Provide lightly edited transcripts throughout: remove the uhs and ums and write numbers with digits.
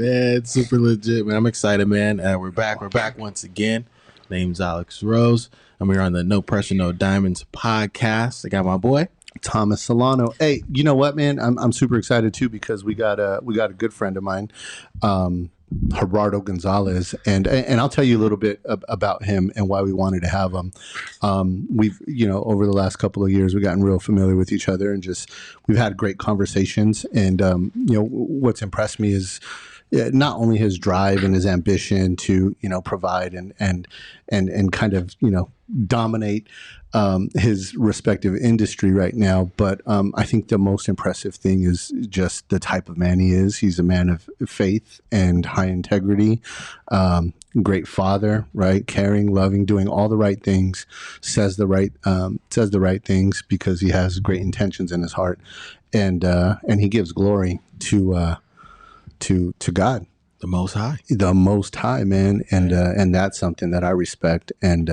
Man, super legit, man. I'm excited, man. We're back. We're back once again. Name's Alex Rose, and we're on the No Pressure, No Diamonds podcast. I got my boy Thomas Solano. Hey, you know what, man? I'm super excited too because we got a good friend of mine, Gerardo Gonzalez, and I'll tell you a little bit about him and why we wanted to have him. We've over the last couple of years we've gotten real familiar with each other and just we've had great conversations. And what's impressed me is not only his drive and his ambition to provide and kind of dominate his respective industry right now, but I think the most impressive thing is just the type of man he is. He's a man of faith and high integrity, great father, right? Caring, loving, doing all the right things, says the right things because he has great intentions in his heart, and he gives glory to God, the Most High, man, and that's something that I respect, and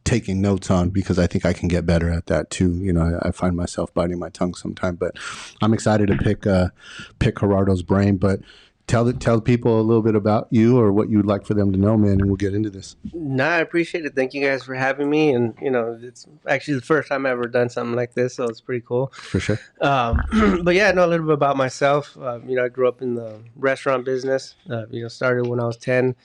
taking notes on because I think I can get better at that too. I find myself biting my tongue sometime, but I'm excited to pick Gerardo's brain. But tell people a little bit about you or what you'd like for them to know, man, and we'll get into this. No, I appreciate it. Thank you guys for having me. And, it's actually the first time I've ever done something like this, so it's pretty cool. For sure. But yeah, I know a little bit about myself. I grew up in the restaurant business. Started when I was 10.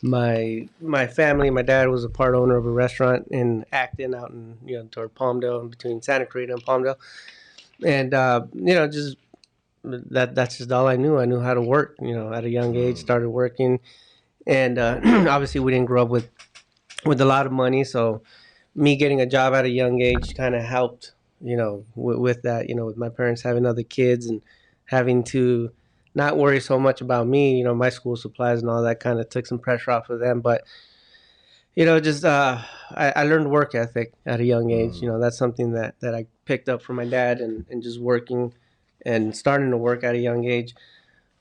My family, my dad was a part owner of a restaurant in Acton out in, toward Palmdale, in between Santa Clarita and Palmdale. And, just that's just all I knew. I knew how to work, at a young age, started working. And obviously we didn't grow up with a lot of money. So me getting a job at a young age kind of helped, with that, with my parents having other kids and having to not worry so much about me, my school supplies and all that kind of took some pressure off of them. But, I learned work ethic at a young age. That's something that I picked up from my dad and just working and starting to work at a young age.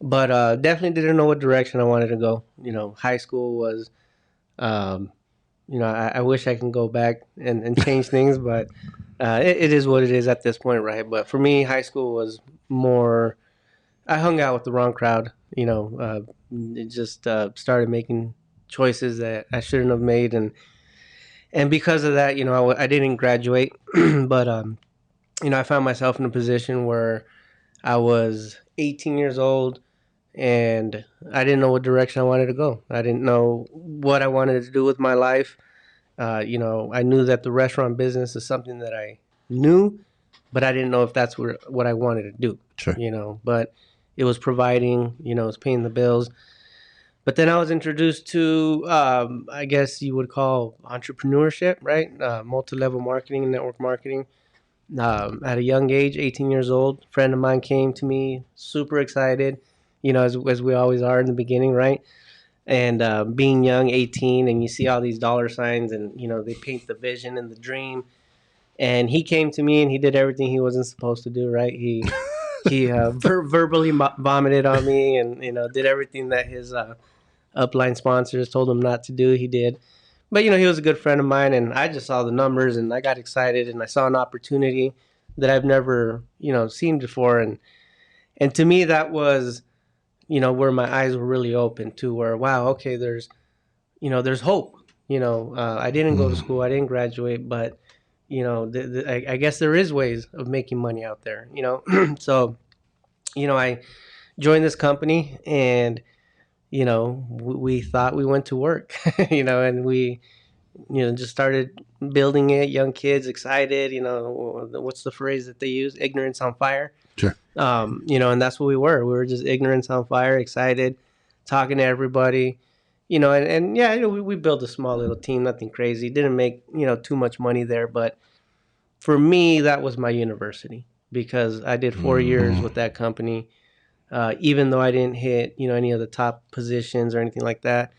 But definitely didn't know what direction I wanted to go. High school was, I wish I can go back and change things, but it is what it is at this point, right? But for me, high school was more, I hung out with the wrong crowd. It just started making choices that I shouldn't have made. And because of that, I didn't graduate, but, I found myself in a position where I was 18 years old, and I didn't know what direction I wanted to go. I didn't know what I wanted to do with my life. I knew that the restaurant business is something that I knew, but I didn't know if that's what I wanted to do. Sure. But it was providing, it was paying the bills. But then I was introduced to, I guess you would call entrepreneurship, right? Multi-level marketing and network marketing. At a young age, 18 years old, a friend of mine came to me, super excited, as we always are in the beginning, right? And being young, 18, and you see all these dollar signs and, they paint the vision and the dream. And he came to me and he did everything he wasn't supposed to do, right? He verbally vomited on me and, did everything that his upline sponsors told him not to do. He did. But, he was a good friend of mine, and I just saw the numbers, and I got excited, and I saw an opportunity that I've never, seen before. And to me, that was, where my eyes were really open to where, wow, okay, there's hope. I didn't go to school. I didn't graduate, but, I guess there is ways of making money out there, So, I joined this company, and we thought we went to work, and we, just started building it. Young kids, excited, what's the phrase that they use? Ignorance on fire. Sure. And that's what we were. We were just ignorance on fire, excited, talking to everybody, and yeah, we built a small little team, nothing crazy. Didn't make, too much money there. But for me, that was my university because I did 4 years with that company. Even though I didn't hit, any of the top positions or anything like that,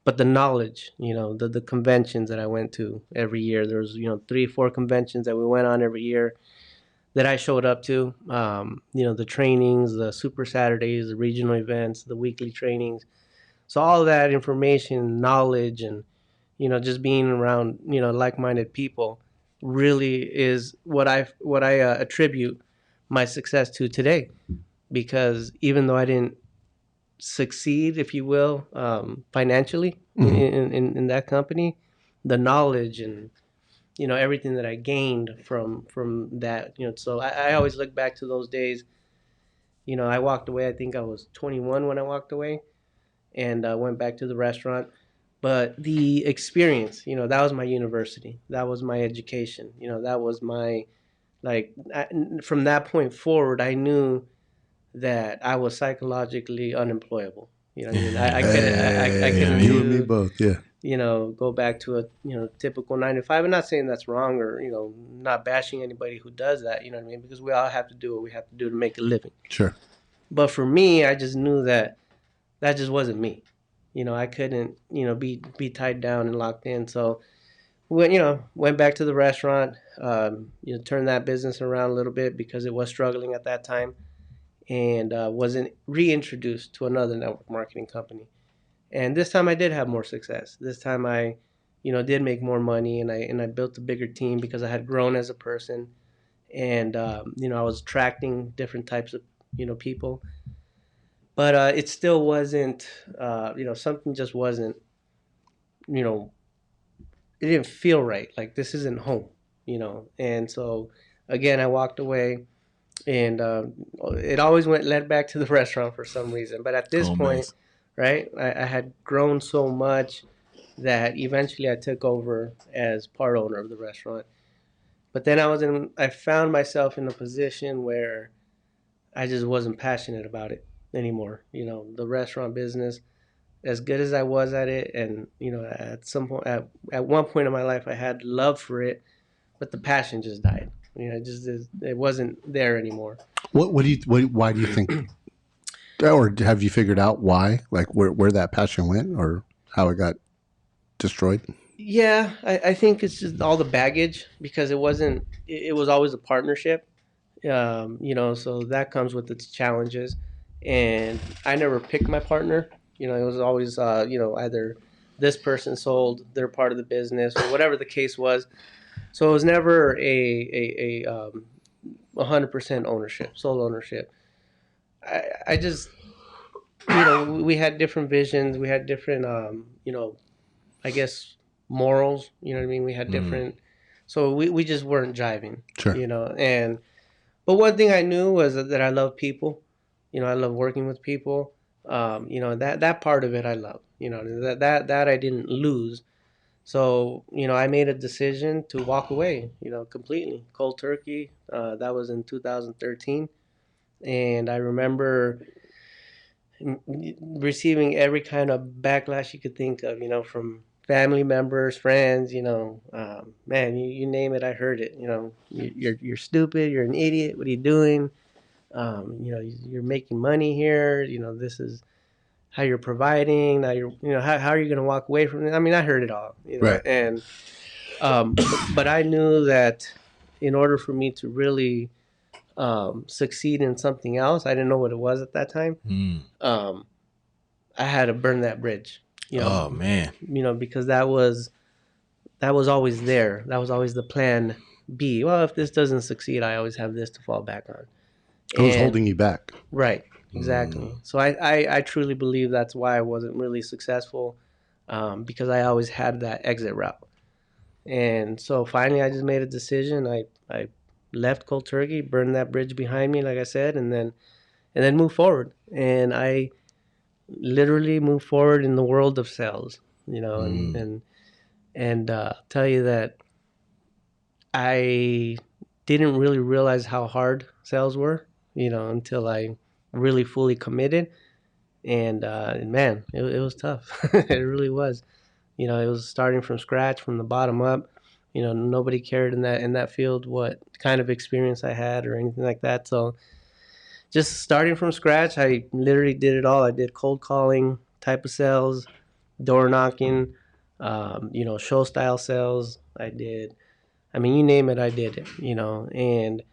but the knowledge, the conventions that I went to every year, there was, 3 or 4 conventions that we went on every year that I showed up to, the trainings, the Super Saturdays, the regional events, the weekly trainings. So all that information, knowledge, and, just being around, like-minded people really is what I attribute my success to today. Because even though I didn't, succeed, if you will, financially in that company, the knowledge and everything that I gained from that. So I always look back to those days. I walked away. I think I was 21 when I walked away, and went back to the restaurant. But the experience, that was my university. That was my education. That was my from that point forward, I knew that I was psychologically unemployable. You know what I mean? I couldn't You and me do, both. Yeah. go back to a, typical 9 to 5. I'm not saying that's wrong or, not bashing anybody who does that, you know what I mean? Because we all have to do what we have to do to make a living. Sure. But for me, I just knew that just wasn't me. I couldn't, be tied down and locked in. So went back to the restaurant, turned that business around a little bit because it was struggling at that time, and wasn't reintroduced to another network marketing company. And this time I did have more success. This time I, did make more money, and I built a bigger team because I had grown as a person, and I was attracting different types of people. But it still wasn't, something just wasn't, it didn't feel right. Like, this isn't home, And so again, I walked away, and it always led back to the restaurant for some reason. But at this point, nice. right, I had grown so much that eventually I took over as part owner of the restaurant. But then I found myself in a position where I just wasn't passionate about it anymore. The restaurant business, as good as I was at it, and at some point, at one point in my life, I had love for it, but the passion just died. It wasn't there anymore. Why do you think, or have you figured out why, like where that passion went, or how it got destroyed? Yeah, I think it's just all the baggage, because it wasn't. It was always a partnership, so that comes with its challenges, and I never picked my partner. It was always either this person sold their part of the business or whatever the case was. So it was never a 100% ownership, sole ownership. I just, we had different visions. We had different, I guess, morals. You know what I mean? We had different, so we just weren't jiving. Sure. But one thing I knew was that I love people. I love working with people. That part of it I love. That I didn't lose. So, I made a decision to walk away, completely, cold turkey. That was in 2013. And I remember receiving every kind of backlash you could think of, from family members, friends, man, you name it, I heard it. You're stupid, you're an idiot, what are you doing? You're making money here, this is how you're providing. Now how are you going to walk away from it? I mean, I heard it all, Right. And but I knew that in order for me to really succeed in something else, I didn't know what it was at that time. I had to burn that bridge. Oh man. Because that was always there. That was always the plan B. Well, if this doesn't succeed, I always have this to fall back on. It was holding you back. Right. Exactly. So I truly believe that's why I wasn't really successful, because I always had that exit route. And so finally I just made a decision. I left cold turkey, burned that bridge behind me, like I said, and then moved forward. And I literally moved forward in the world of sales, and tell you that I didn't really realize how hard sales were, until I really fully committed. And man, it was tough. It really was. It was starting from scratch, from the bottom up. Nobody cared in that field what kind of experience I had or anything like that. So just starting from scratch, I literally did it all. I did cold calling type of sales, door knocking, show style sales. I mean, you name it, I did it, and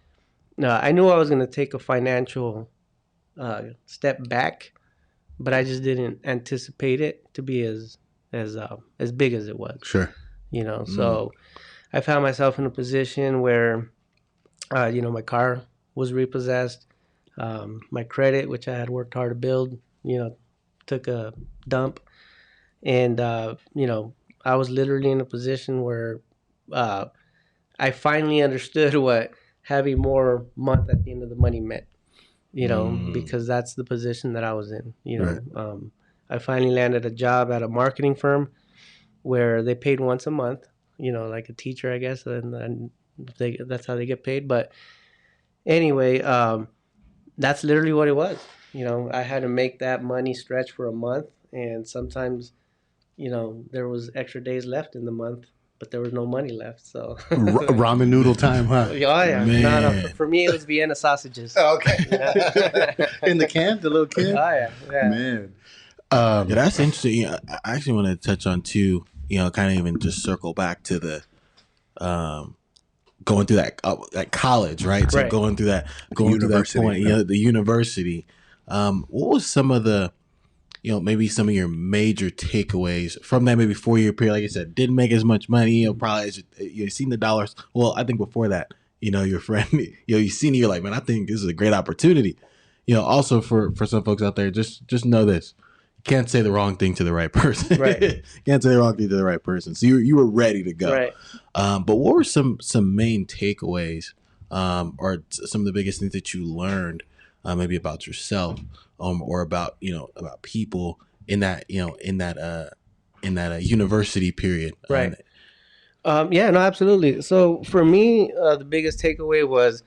I knew I was going to take a financial step back, but I just didn't anticipate it to be as big as it was. Sure. So I found myself in a position where, my car was repossessed. My credit, which I had worked hard to build, took a dump, and I was literally in a position where I finally understood what having more month at the end of the money meant. Because that's the position that I was in. Right. I finally landed a job at a marketing firm where they paid once a month. Like a teacher, I guess, and that's how they get paid. But anyway, that's literally what it was. I had to make that money stretch for a month, and sometimes, there was extra days left in the month, but there was no money left. So Ramen noodle time, huh? Oh yeah, no. Man. For me, it was Vienna sausages. Okay. Yeah. In the can, the little can. Oh yeah. Man. Yeah, that's interesting. I actually want to touch on too, kind of even just circle back to the going through that college, right? So Right. going through that University, point, yeah. the university. What was some of the, maybe some of your major takeaways from that maybe 4-year period? Like I said, didn't make as much money. Probably as you've seen the dollars. Well, I think before that, your friend, you seen it, you're like, man, I think this is a great opportunity. Also for some folks out there, just know this. Can't say the wrong thing to the right person. Right. Can't say the wrong thing to the right person. So you were ready to go. Right. But what were some main takeaways, or some of the biggest things that you learned, maybe about yourself, or about about people in that university period? Right. Yeah. No. Absolutely. So for me, the biggest takeaway was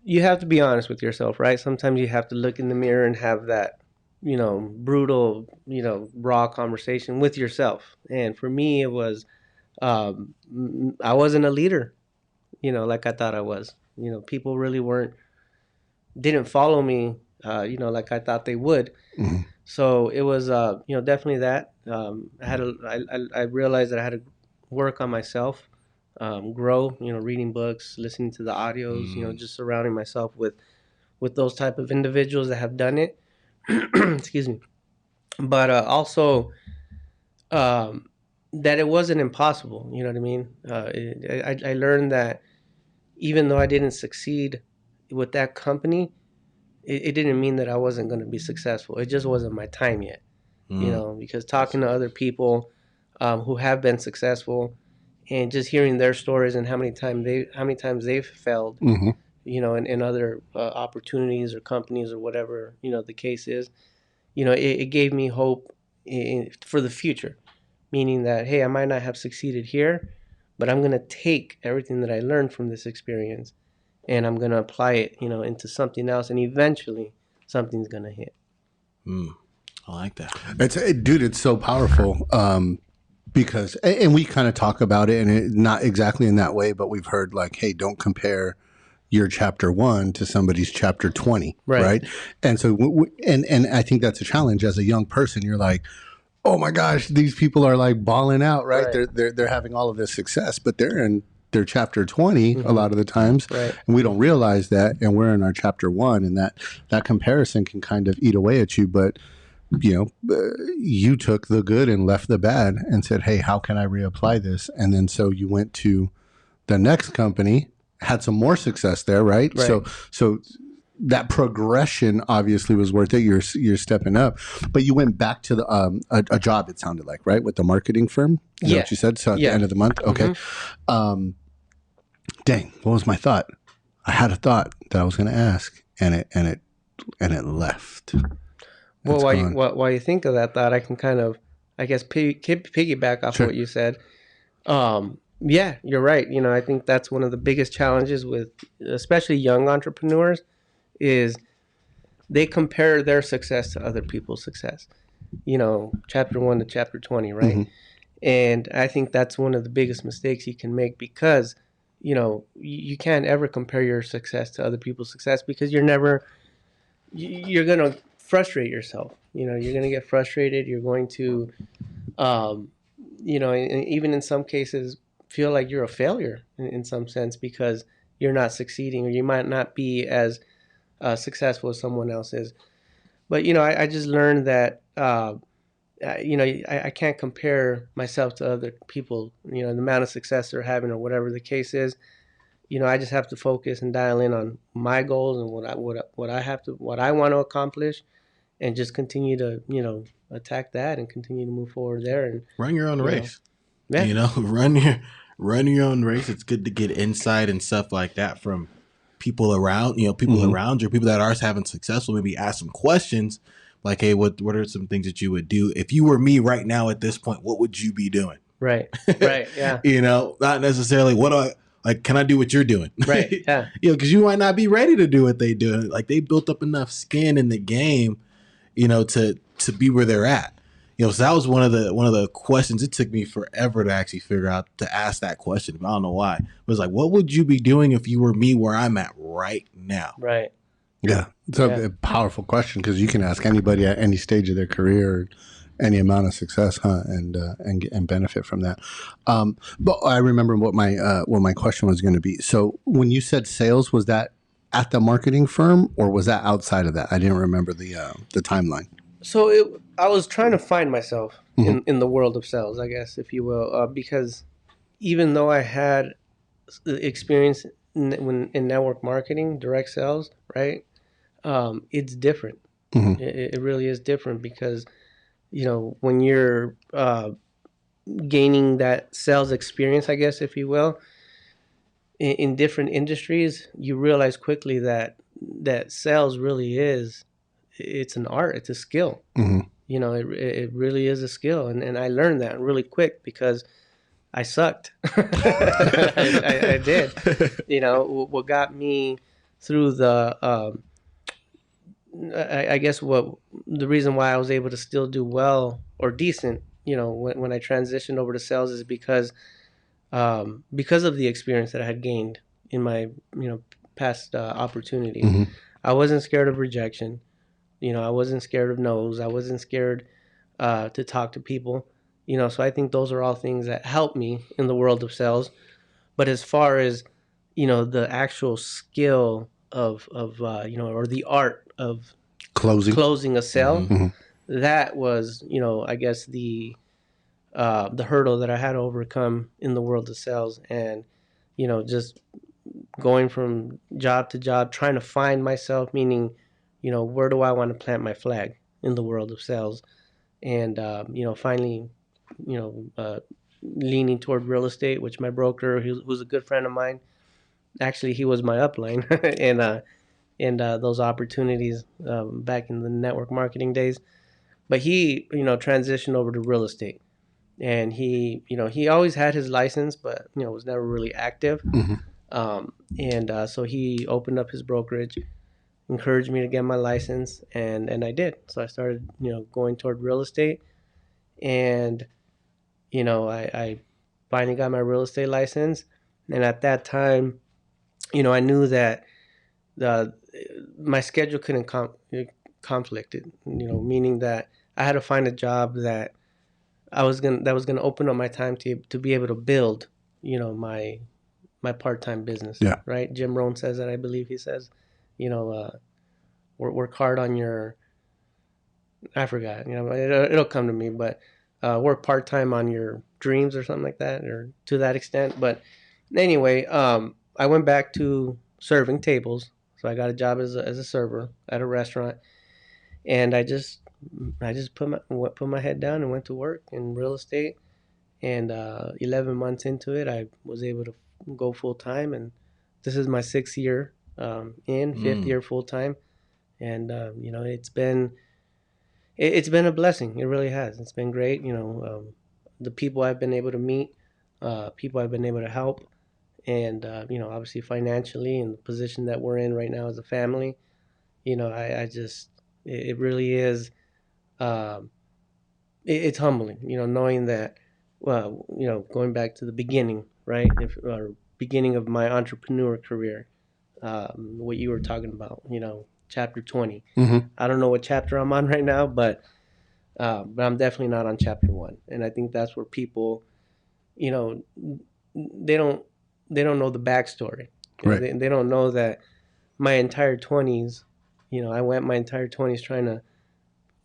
you have to be honest with yourself, right? Sometimes you have to look in the mirror and have that, brutal, raw conversation with yourself. And for me, it was, I wasn't a leader, like I thought I was. People really didn't follow me, like I thought they would. Mhm. So it was, definitely that. I realized that I had to work on myself, grow, reading books, listening to the audios, just surrounding myself with those type of individuals that have done it. Excuse me. But also that it wasn't impossible. You know what I mean? I learned that even though I didn't succeed with that company, it didn't mean that I wasn't going to be successful. It just wasn't my time yet. Because talking to other people who have been successful and just hearing their stories and how many times they've failed, Mhm. in other opportunities or companies or whatever, the case is, it gave me hope for the future, meaning that, hey, I might not have succeeded here, but I'm going to take everything that I learned from this experience and I'm going to apply it, into something else. And eventually something's going to hit. I like that. It's so powerful. Because, and we kind of talk about it, and not exactly in that way, but we've heard like, hey, don't compare your chapter 1 to somebody's chapter 20, right? And so, and I think that's a challenge as a young person. You're like, oh my gosh, these people are like balling out, right? They're having all of this success, but they're in their chapter 20 a lot of the times, Right. and we don't realize that, and we're in our chapter 1, and that comparison can kind of eat away at you, but you took the good and left the bad and said, hey, how can I reapply this? And then so you went to the next company, had some more success there, right? So that progression obviously was worth it. You're stepping up, but you went back to the a job, it sounded like, right? With the marketing firm. Is that what you said? So at the end of the month. Okay. Dang, what was my thought? I had a thought that I was going to ask, and it left. Well, while you think of that thought, I can kind of, I guess, piggyback off what you said. Yeah, you're right. I think that's one of the biggest challenges with, especially young entrepreneurs, is they compare their success to other people's success. Chapter 1 to chapter 20, right? Mm-hmm. And I think that's one of the biggest mistakes you can make because, you can't ever compare your success to other people's success because you're going to frustrate yourself. You're going to get frustrated. You're going to, and even in some cases, feel like you're a failure in some sense because you're not succeeding or you might not be as successful as someone else is. But, I just learned that, I can't compare myself to other people, the amount of success they're having or whatever the case is. I just have to focus and dial in on my goals and what I want to accomplish. and just continue to, attack that and continue to move forward there. And Run your own you know, race. yeah, You know, run your own race. It's good to get insight and stuff like that from people around, people around you, people that are having successful. Maybe ask some questions like, hey, what are some things that you would do if you were me right now at this point? What would you be doing? right, yeah, Not necessarily what do I like. Can I do what you're doing? right, yeah, Because you might not be ready to do what they do. Like they built up enough skin in the game, to be where they're at. So that was one of the questions. It took me forever to actually figure out to ask that question. I don't know why. It was like, what would you be doing if you were me where I'm at right now? right. Yeah, it's a powerful question because you can ask anybody at any stage of their career, any amount of success, and benefit from that. But I remember what my question was going to be. So when you said sales, was that at the marketing firm or was that outside of that? I didn't remember the timeline. So I was trying to find myself in the world of sales, I guess, if you will, because even though I had experience in network marketing, direct sales, right? It's different. It really is different because, when you're gaining that sales experience, I guess, if you will, in different industries, you realize quickly that sales really it's an art, it's a skill. It really is a skill. And I learned that really quick because I sucked. I did. What got me through I guess what the reason why I was able to still do well or decent, when I transitioned over to sales is because of the experience that I had gained in my, past opportunities. I wasn't scared of rejection. I wasn't scared of no's. I wasn't scared to talk to people. So I think those are all things that help me in the world of sales. But as far as, the actual skill of or the art of closing a sale, that was, I guess the hurdle that I had to overcome in the world of sales. And, just going from job to job, trying to find myself, meaning, where do I want to plant my flag in the world of sales? And, finally, leaning toward real estate, which my broker, who's a good friend of mine, actually, he was my upline and those opportunities back in the network marketing days. But he, transitioned over to real estate. And he always had his license, but, was never really active. So he opened up his brokerage, encouraged me to get my license, and I did. So I started, going toward real estate, and I finally got my real estate license. And at that time, I knew that my schedule couldn't conflicted, meaning that I had to find a job that was gonna open up my time to be able to build, my part-time business. Yeah. Right. Jim Rohn says that, I believe he says, work hard on your, I forgot, it'll come to me, but work part-time on your dreams or something like that, or to that extent. But anyway, I went back to serving tables. So I got a job as a server at a restaurant, and I just put my head down and went to work in real estate. And 11 months into it, I was able to go full time, and this is my 6th year fifth year full time. And it's been a blessing. It really has. It's been great. The people I've been able to meet, people I've been able to help, and obviously financially, in the position that we're in right now as a family, I just, it really is. It's humbling, knowing that. Well, going back to the beginning, right? Or beginning of my entrepreneur career, what you were talking about, chapter 20. I don't know what chapter I'm on right now, but I'm definitely not on chapter 1. And I think that's where people, they don't know the backstory. Right. They don't know that my entire 20s, I went my entire 20s trying to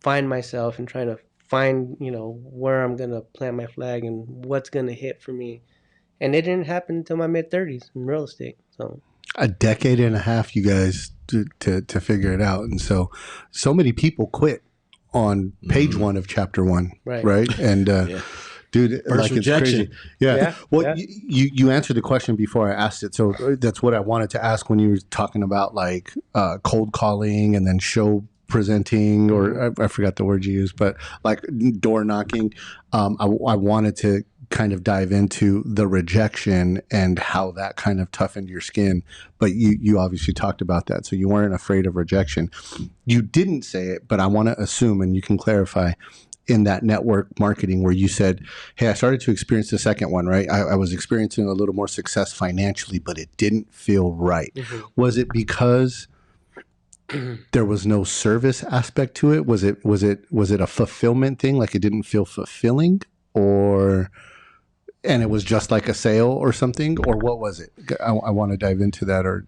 find myself and trying to find, where I'm going to plant my flag and what's going to hit for me. And it didn't happen until my mid-30s in real estate. So a decade and a half, you guys, to figure it out. And so many people quit on page 1 of chapter 1, Right. right? And Yeah. dude, First like rejection. it's crazy. Yeah. Yeah, Well, yeah. you answered the question before I asked it, so that's what I wanted to ask when you were talking about like cold calling and then show presenting, or I forgot the word you used, but like door knocking. I wanted to kind of dive into the rejection and how that kind of toughened your skin. But you obviously talked about that, so you weren't afraid of rejection. You didn't say it, but I want to assume, and you can clarify, in that network marketing where you said, hey, I started to experience the second one, right? I was experiencing a little more success financially, but it didn't feel right. Was it because there was no service aspect to it? Was it a fulfillment thing? Like it didn't feel fulfilling, or and it was just like a sale or something, or what was it? I want to dive into that. Or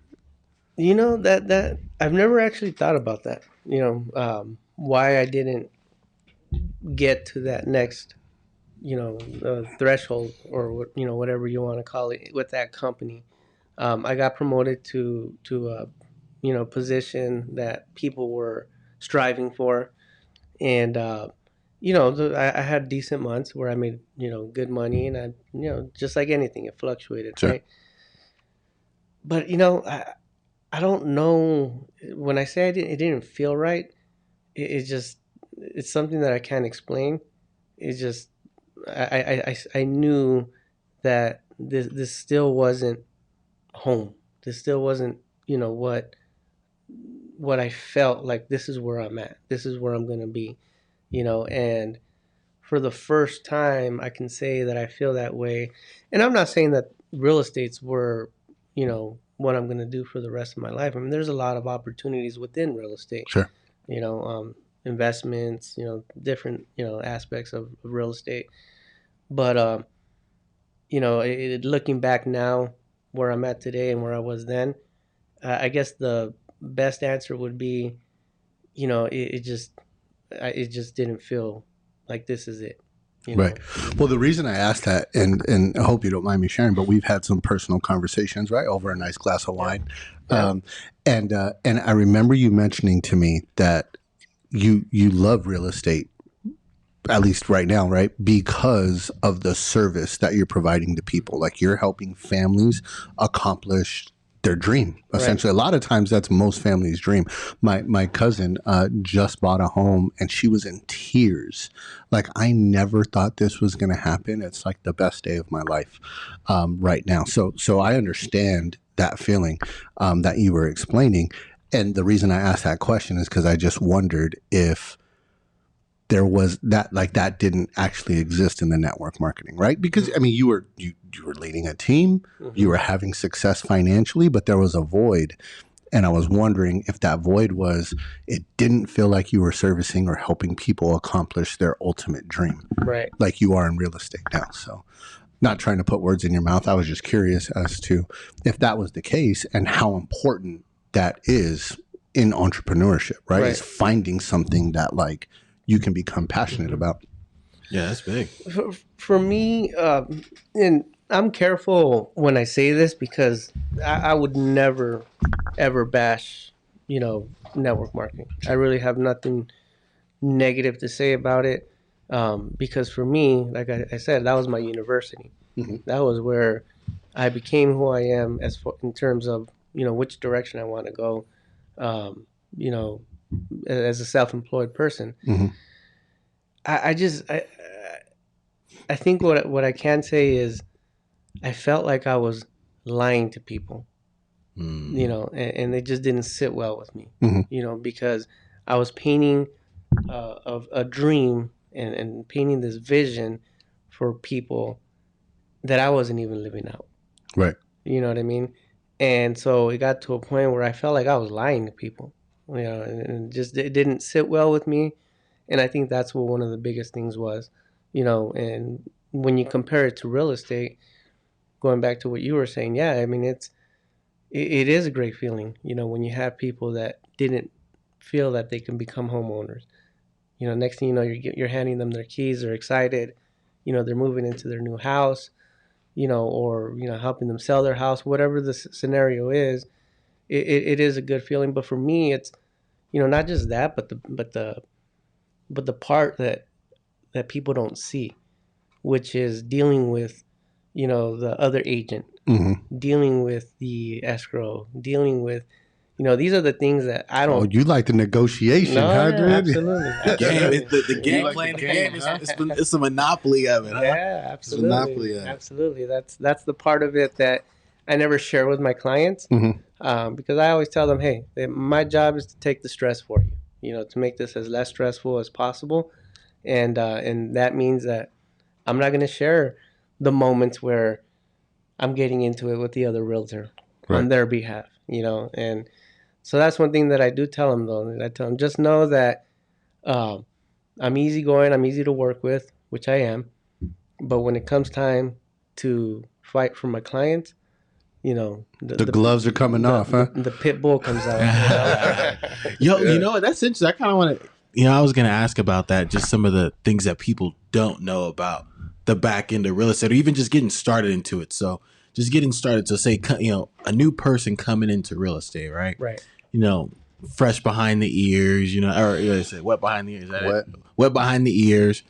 You know, that I've never actually thought about that. Why I didn't get to that next, threshold, or whatever you want to call it, with that company. I got promoted to a position that people were striving for, and I had decent months where I made good money, and I just like anything, it fluctuated, Sure. right? But I don't know, when I say it didn't feel right. It's just, it's something that I can't explain. It's just, I knew that this still wasn't home. This still wasn't, what I felt like. This is where I'm at. This is where I'm gonna be, and for the first time I can say that I feel that way. And I'm not saying that real estates were, what I'm gonna do for the rest of my life. I mean, there's a lot of opportunities within real estate. sure. Investments, different, aspects of real estate. But looking back now, where I'm at today and where I was then, I guess the best answer would be, it just didn't feel like this is it. Right. Well, the reason I asked that, and I hope you don't mind me sharing, but we've had some personal conversations, right, over a nice glass of wine. Yeah. And I remember you mentioning to me that you love real estate, at least right now, right, because of the service that you're providing to people. Like you're helping families accomplish their dream. Essentially, a lot of times that's most families' dream. My cousin just bought a home, and she was in tears. Like, I never thought this was going to happen. It's like the best day of my life right now. So I understand that feeling that you were explaining. And the reason I asked that question is because I just wondered if there was that, like, that didn't actually exist in the network marketing, right? Because I mean, you were leading a team, you were having success financially, but there was a void. And I was wondering if that void was, it didn't feel like you were servicing or helping people accomplish their ultimate dream, Right. like you are in real estate now. So, not trying to put words in your mouth, I was just curious as to if that was the case and how important that is in entrepreneurship, right? Is finding something that, like, you can become passionate about. Yeah, that's big. For me, and I'm careful when I say this, because I would never ever bash, network marketing. I really have nothing negative to say about it, because for me, like I said, that was my university. That was where I became who I am, in terms of which direction I want to go, as a self-employed person. I think what I can say is I felt like I was lying to people, and it just didn't sit well with me, because I was painting of a dream, and painting this vision for people that I wasn't even living out. Right. You know what I mean? And so it got to a point where I felt like I was lying to people, and it didn't sit well with me. And I think that's what one of the biggest things was, and when you compare it to real estate, going back to what you were saying, yeah, I mean, it is a great feeling, when you have people that didn't feel that they can become homeowners. Next thing you know, you're handing them their keys, they're excited, they're moving into their new house, or helping them sell their house, whatever the scenario is. It is a good feeling. But for me, it's not just that, but the but the part that people don't see, which is dealing with, the other agent, dealing with the escrow, dealing with, these are the things that I Oh, don't. you like the negotiation, No, huh, yeah, dude? absolutely, Game, absolutely. the game, like the playing the game, game. huh? It's a monopoly of it, huh? Yeah, It's a monopoly absolutely, of it. absolutely. That's the part of it that I never share with my clients, because I always tell them, hey, my job is to take the stress for you, to make this as less stressful as possible, and that means that I'm not going to share the moments where I'm getting into it with the other realtor Right. on their behalf, and so that's one thing that I do tell them though. I tell them just know that um, I'm easygoing, I'm easy to work with, which I am. But when it comes time to fight for my clients, The gloves are coming off, huh? the pit bull comes out. Yo, you know what? That's interesting. I kind of want to, I was going to ask about that, just some of the things that people don't know about the back end of real estate, or even just getting started into it. So, just getting started. So, say, a new person coming into real estate, right? Right. You know, fresh behind the ears, or say wet behind the ears. Is that Wet. it? Wet behind the ears.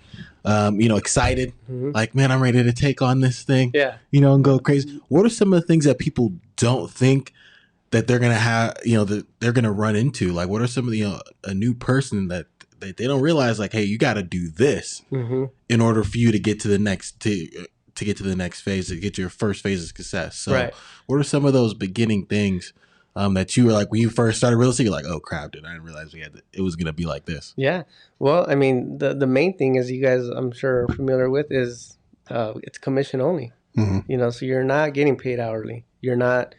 Excited, like, man, I'm ready to take on this thing. Yeah. And go crazy. What are some of the things that people don't think that they're gonna have, that they're gonna run into? Like, what are some of the, a new person that they don't realize, like, hey, you got to do this in order for you to get to the next to get to the next phase, to get your first phase of success. So, Right. what are some of those beginning things that you were like when you first started real estate? You're like, oh crap, dude, I didn't realize it was gonna be like this. Yeah. Well, I mean, the main thing, as you guys, I'm sure, are familiar with, is it's commission only. So you're not getting paid hourly. You're not.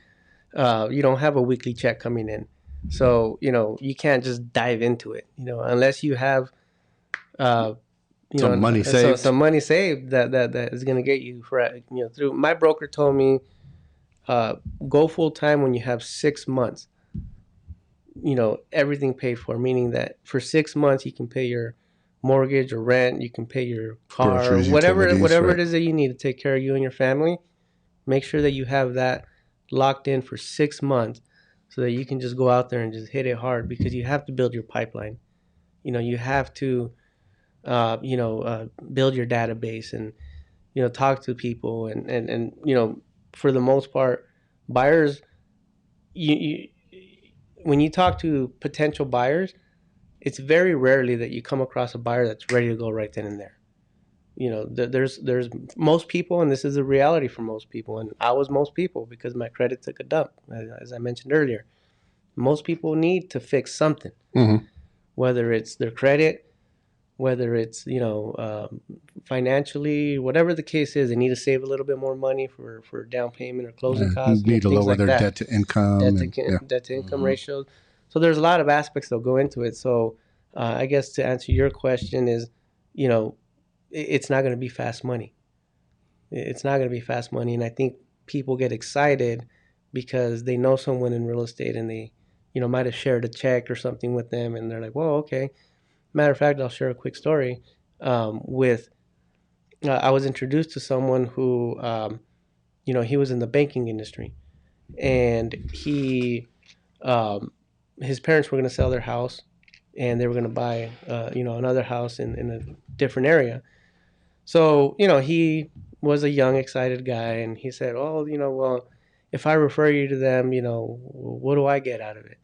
You don't have a weekly check coming in. So you can't just dive into it. Unless you have Some money saved. some money saved that is going to get you through. My broker told me, go full time when you have 6 months. Everything paid for, meaning that for 6 months you can pay your mortgage or rent, you can pay your car, Groceries, whatever utilities, right. it is that you need to take care of you and your family. Make sure that you have that locked in for 6 months, so that you can just go out there and just hit it hard, because you have to build your pipeline. You have to build your database, and talk to people, and for the most part, buyers, you when you talk to potential buyers, it's very rarely that you come across a buyer that's ready to go right then and there. There's most people, and this is a reality for most people, and I was most people, because my credit took a dump, as I mentioned earlier. Most people need to fix something, whether it's their credit, whether it's financially, whatever the case is. They need to save a little bit more money for down payment or closing costs. Need to things lower like their that. debt to income. Debt to income ratios. So there's a lot of aspects that go into it. So I guess to answer your question is, it's not going to be fast money. It's not going to be fast money. And I think people get excited because they know someone in real estate, and they, might have shared a check or something with them. And they're like, well, okay. Matter of fact, I'll share a quick story. I was introduced to someone who, he was in the banking industry, and his parents were going to sell their house, and they were going to buy, another house in a different area. So, he was a young, excited guy, and he said, oh, well, if I refer you to them, what do I get out of it?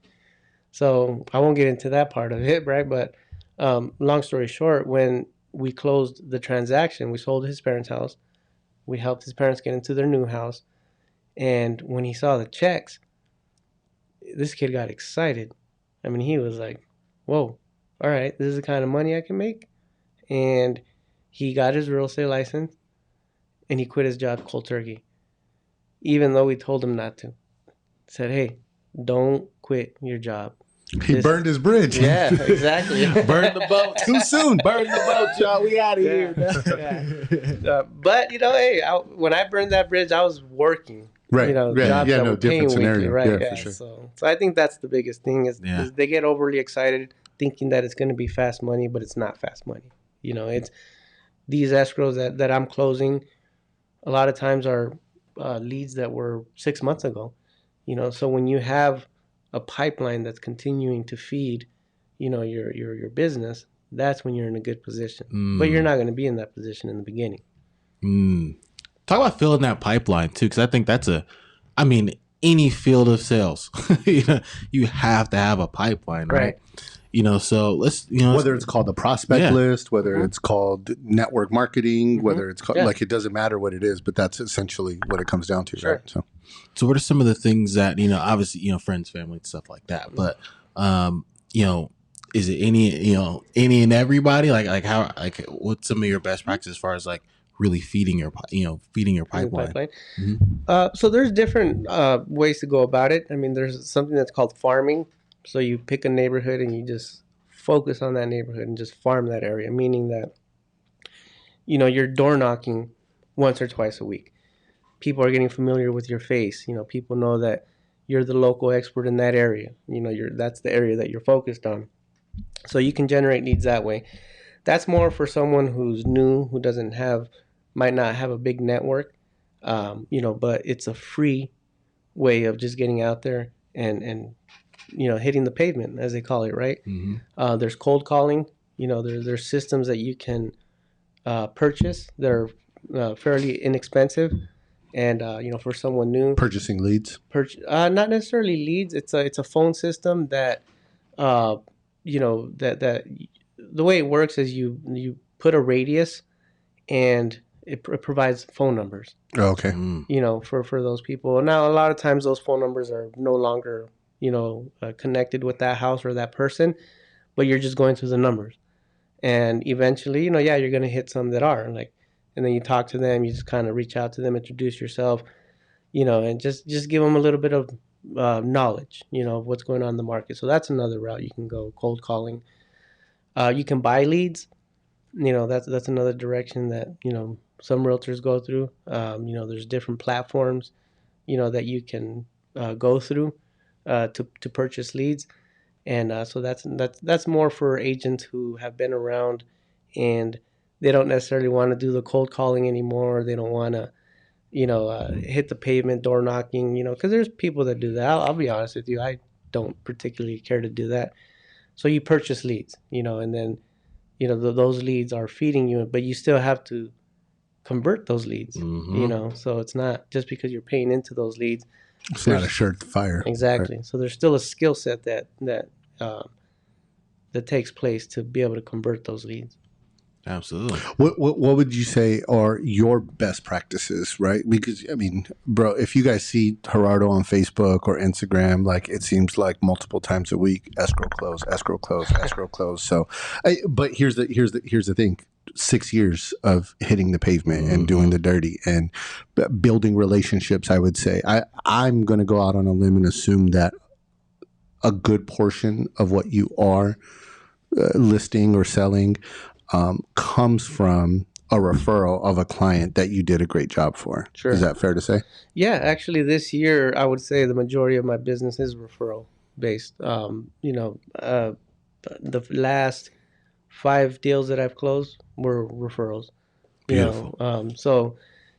So I won't get into that part of it, right? But long story short, when we closed the transaction, we sold his parents' house. We helped his parents get into their new house. And when he saw the checks, this kid got excited. I mean, he was like, whoa, all right, this is the kind of money I can make. And he got his real estate license, and he quit his job cold turkey, even though we told him not to. Said, hey, don't quit your job. He burned his bridge. Yeah, exactly. Burn the boat too soon. Burn the boat, y'all. We out of here. But hey, when I burned that bridge, I was working. Right. Jobs that were paying weekly, right? Yeah, for sure. So I think that's the biggest thing is they get overly excited, thinking that it's going to be fast money, but it's not fast money. It's these escrows that I'm closing. A lot of times are leads that were 6 months ago. So when you have a pipeline that's continuing to feed, your business, that's when you're in a good position. But you're not going to be in that position in the beginning. Talk about filling that pipeline too, because I think that's I mean, any field of sales, you have to have a pipeline, right? So let's, whether it's called the prospect list, whether Mm-hmm. it's called network marketing, whether it's called, like, it doesn't matter what it is, but that's essentially what it comes down to, Sure. right? So what are some of the things that, obviously, friends, family, and stuff like that, but, is it any and everybody, like how, like, what's some of your best practices as far as like really feeding your pipeline? So there's different ways to go about it. I mean, there's something that's called farming. So you pick a neighborhood and you just focus on that neighborhood and just farm that area, meaning that, you're door knocking once or twice a week. People are getting familiar with your face. People know that you're the local expert in that area. That's the area that you're focused on. So you can generate leads that way. That's more for someone who's new, who might not have a big network, but it's a free way of just getting out there and hitting the pavement, as they call it, right? There's cold calling. There's systems that you can purchase that are fairly inexpensive, and for someone new, Purchasing leads. not necessarily leads. It's a phone system that that the way it works is you put a radius, and it provides phone numbers. Oh, okay. For those people. Now, a lot of times those phone numbers are no longer connected with that house or that person, but you're just going through the numbers, and eventually, you're going to hit some that are like, and then you talk to them. You just kind of reach out to them, introduce yourself, and just give them a little bit of knowledge, of what's going on in the market. So that's another route you can go, cold calling. You can buy leads. That's another direction that some realtors go through. There's different platforms that you can go through to purchase leads, and so that's more for agents who have been around, and they don't necessarily want to do the cold calling anymore. They don't want to hit the pavement, door knocking, because there's people that do that. I'll be honest with you, I don't particularly care to do that. So you purchase leads, and then those leads are feeding you, but you still have to convert those leads. So it's not just because you're paying into those leads. It's not a shirt to fire. Exactly. Right? So there's still a skill set that takes place to be able to convert those leads. Absolutely. What would you say are your best practices, right? Because, I mean, bro, if you guys see Gerardo on Facebook or Instagram, like, it seems like multiple times a week, escrow close, escrow close, escrow close. So, but here's the thing. 6 years of hitting the pavement and doing the dirty and building relationships, I would say. I'm going to go out on a limb and assume that a good portion of what you are listing or selling comes from a referral of a client that you did a great job for. Sure. Is that fair to say? Yeah, actually this year, I would say the majority of my business is referral based. The last 5 deals that I've closed were referrals. Beautiful. So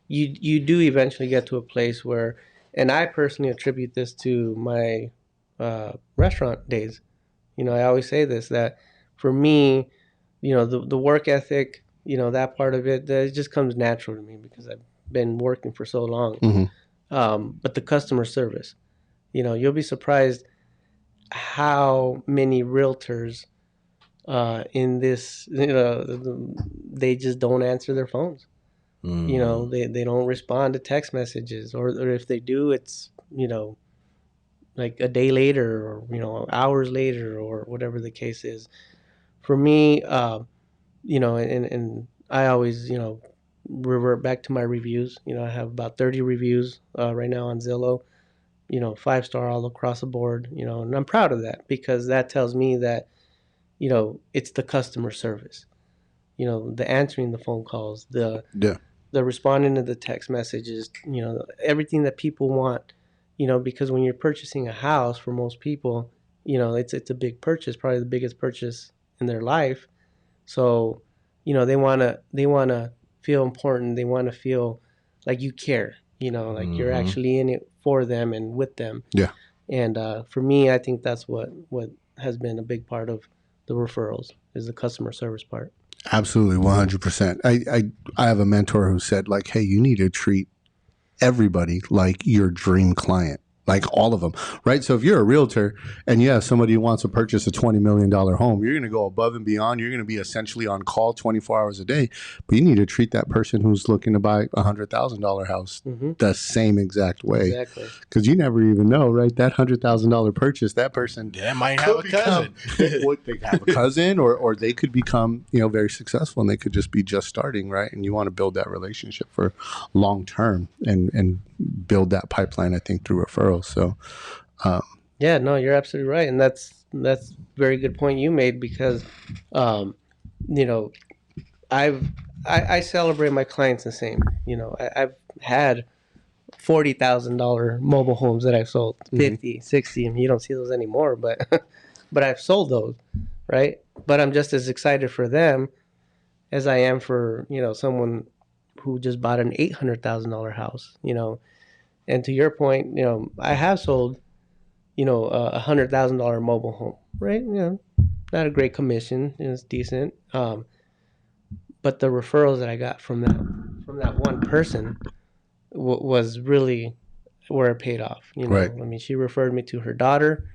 you do eventually get to a place where, and I personally attribute this to my restaurant days. I always say this, that for me, the work ethic, that part of it, it just comes natural to me because I've been working for so long. But the customer service, you'll be surprised how many realtors in this, they just don't answer their phones. They don't respond to text messages, or if they do, it's, like a day later, or, hours later, or whatever the case is. For me, and I always, revert back to my reviews. I have about 30 reviews right now on Zillow, 5-star all across the board, and I'm proud of that because that tells me that, it's the customer service, the answering the phone calls, the responding to the text messages, everything that people want, because when you're purchasing a house, for most people, it's a big purchase, probably the biggest purchase in their life. So, they want to feel important. They want to feel like you care, like you're actually in it for them and with them. Yeah. And for me, I think that's what has been a big part of the referrals, is the customer service part. Absolutely, 100%. I have a mentor who said, like, hey, you need to treat everybody like your dream client, like all of them, right? So if you're a realtor and you have somebody who wants to purchase a $20 million home, you're going to go above and beyond. You're going to be essentially on call 24 hours a day, but you need to treat that person who's looking to buy a $100,000 house the same exact way. Exactly. Because you never even know, right? That $100,000 purchase, that person might have a cousin. They have a cousin, or they could become, very successful, and they could just be just starting, right? And you want to build that relationship for long term and build that pipeline, I think, through referrals. So, yeah, no, you're absolutely right, and that's a very good point you made because, I celebrate my clients the same. I've had $40,000 mobile homes that I've sold, 50, 60, and you don't see those anymore, but but I've sold those, right? But I'm just as excited for them as I am for someone who just bought an $800,000 house, And to your point, I have sold, $100,000 mobile home, right? Not a great commission, it's decent. But the referrals that I got from that one person was really where it paid off. Right. I mean, she referred me to her daughter,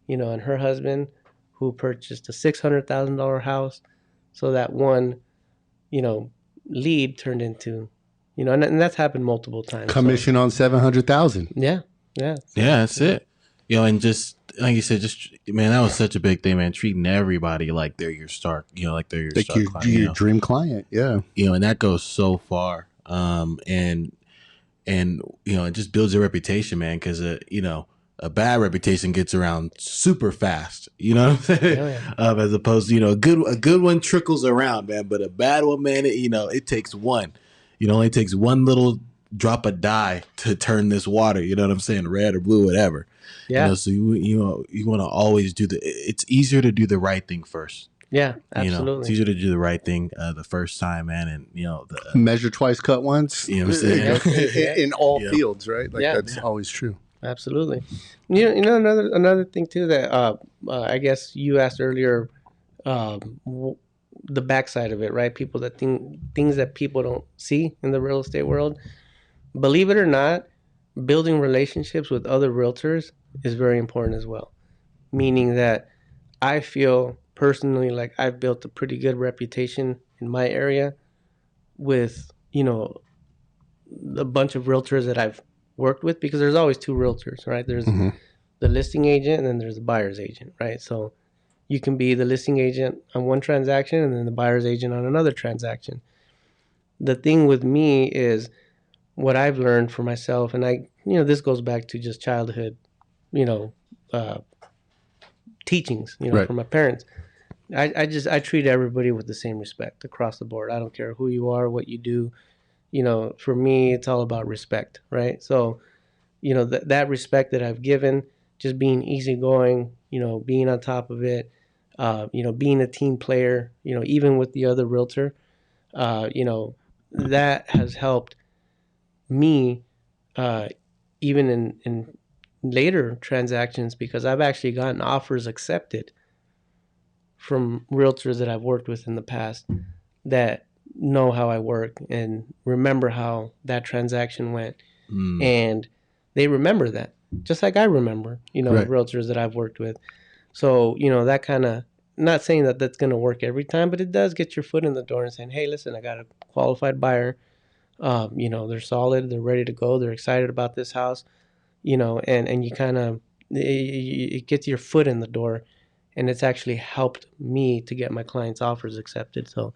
and her husband, who purchased a $600,000 house. So that one, lead turned into, and that's happened multiple times. Commission on 700,000. Yeah. That's it. And just like you said, man, that was such a big thing, man. Treating everybody like they're your star, like they're your star client, your dream client. Yeah. And that goes so far. And it just builds a reputation, man, because a bad reputation gets around super fast, you know what I'm saying? As opposed to, a good one trickles around, man, but a bad one, man, it takes one. It only takes one little drop of dye to turn this water, you know what I'm saying, red or blue, whatever. Yeah. So you want to always it's easier to do the right thing first. Yeah, absolutely. It's easier to do the right thing the first time, man, and measure twice, cut once. You know what I'm saying? In all fields, right? Like that's always true. Absolutely. Another thing too that I guess you asked earlier, the backside of it, right? People that things that people don't see in the real estate world. Believe it or not, building relationships with other realtors is very important as well. Meaning that I feel personally like I've built a pretty good reputation in my area with, a bunch of realtors that I've worked with, because there's always two realtors, right? There's the listing agent and then there's the buyer's agent, right? So you can be the listing agent on one transaction and then the buyer's agent on another transaction. The thing with me is what I've learned for myself, and this goes back to just childhood, teachings, right, from my parents. I treat everybody with the same respect across the board. I don't care who you are, what you do. For me, it's all about respect, right? So, that respect that I've given, just being easygoing, being on top of it, being a team player, even with the other realtor, that has helped me, even in later transactions, because I've actually gotten offers accepted from realtors that I've worked with in the past that know how I work and remember how that transaction went. And they remember that, just like I remember, right, realtors that I've worked with. So, that kind of, not saying that that's going to work every time, but it does get your foot in the door and saying, hey, listen, I got a qualified buyer. They're solid, they're ready to go, they're excited about this house, and you kind of, it gets your foot in the door. And it's actually helped me to get my clients' offers accepted. So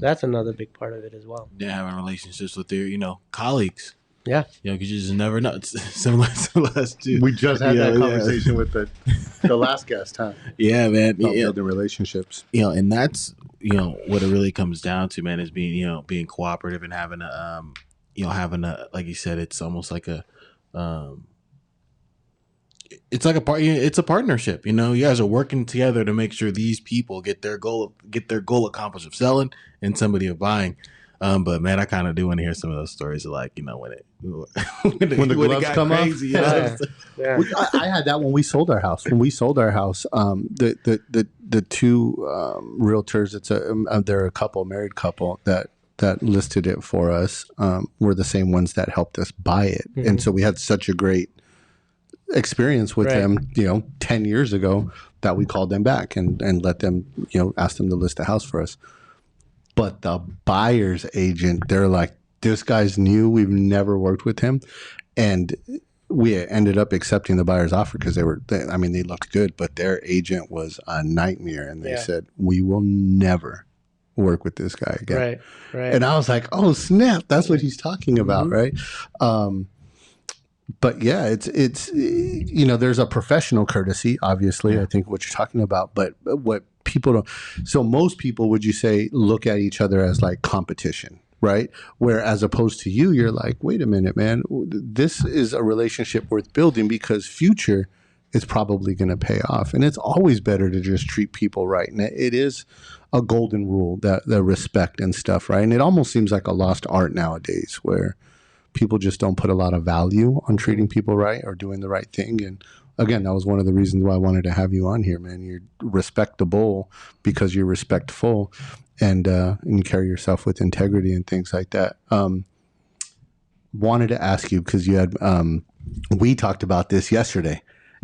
that's another big part of it as well. Yeah, having relationships with their, colleagues. Yeah. Because you just never know. It's similar to us, too. We just had that conversation with the last guest, huh? Yeah, man. About building relationships. And that's, what it really comes down to, man, is being, being cooperative and having a, like you said, it's almost like a, it's like it's a partnership. You guys are working together to make sure these people get their goal accomplished of selling and somebody of buying. But man, I kind of do want to hear some of those stories of like, when the gloves come crazy, off. Yeah. I had that when we sold our house. The the two realtors, they're a couple, married couple that listed it for us, were the same ones that helped us buy it. And so we had such a great experience with them, 10 years ago, that we called them back and let them, ask them to list a house for us. But the buyer's agent, they're like, this guy's new. We've never worked with him. And we ended up accepting the buyer's offer because they looked good, but their agent was a nightmare. And they said, we will never work with this guy again. Right. And I was like, oh, snap. That's what he's talking about, right? But yeah, it's there's a professional courtesy, obviously, I think what you're talking about, but what people don't. So most people, would you say, look at each other as like competition, right? Where as opposed to you, you're like, wait a minute, man, this is a relationship worth building because future is probably going to pay off. And it's always better to just treat people right. And it is a golden rule, that the respect and stuff, right? And it almost seems like a lost art nowadays where people just don't put a lot of value on treating people right or doing the right thing. And again, that was one of the reasons why I wanted to have you on here, man. You're respectable because you're respectful and you carry yourself with integrity and things like that. Wanted to ask you, because you had, we talked about this yesterday,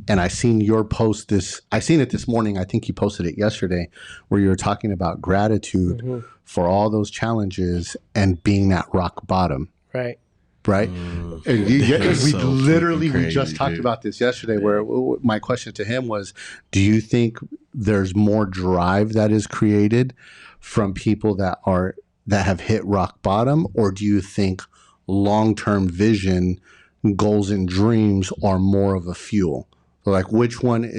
and I seen your post I seen it this morning. I think you posted it yesterday, where you were talking about gratitude for all those challenges and being at rock bottom. Right. And we just talked about this yesterday, where my question to him was, do you think there's more drive that is created from people that have hit rock bottom, or do you think long-term vision, goals and dreams are more of a fuel? So like, which one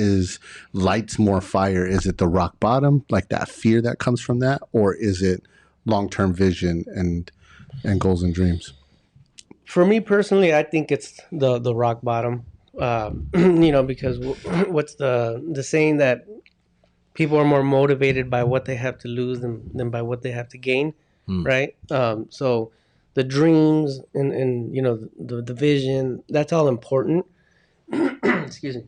lights more fire? Is it the rock bottom, like that fear that comes from that, or is it long-term vision and goals and dreams? For me personally, I think it's the rock bottom, because what's the saying that people are more motivated by what they have to lose than by what they have to gain, right? So the dreams and the vision, that's all important. Excuse me.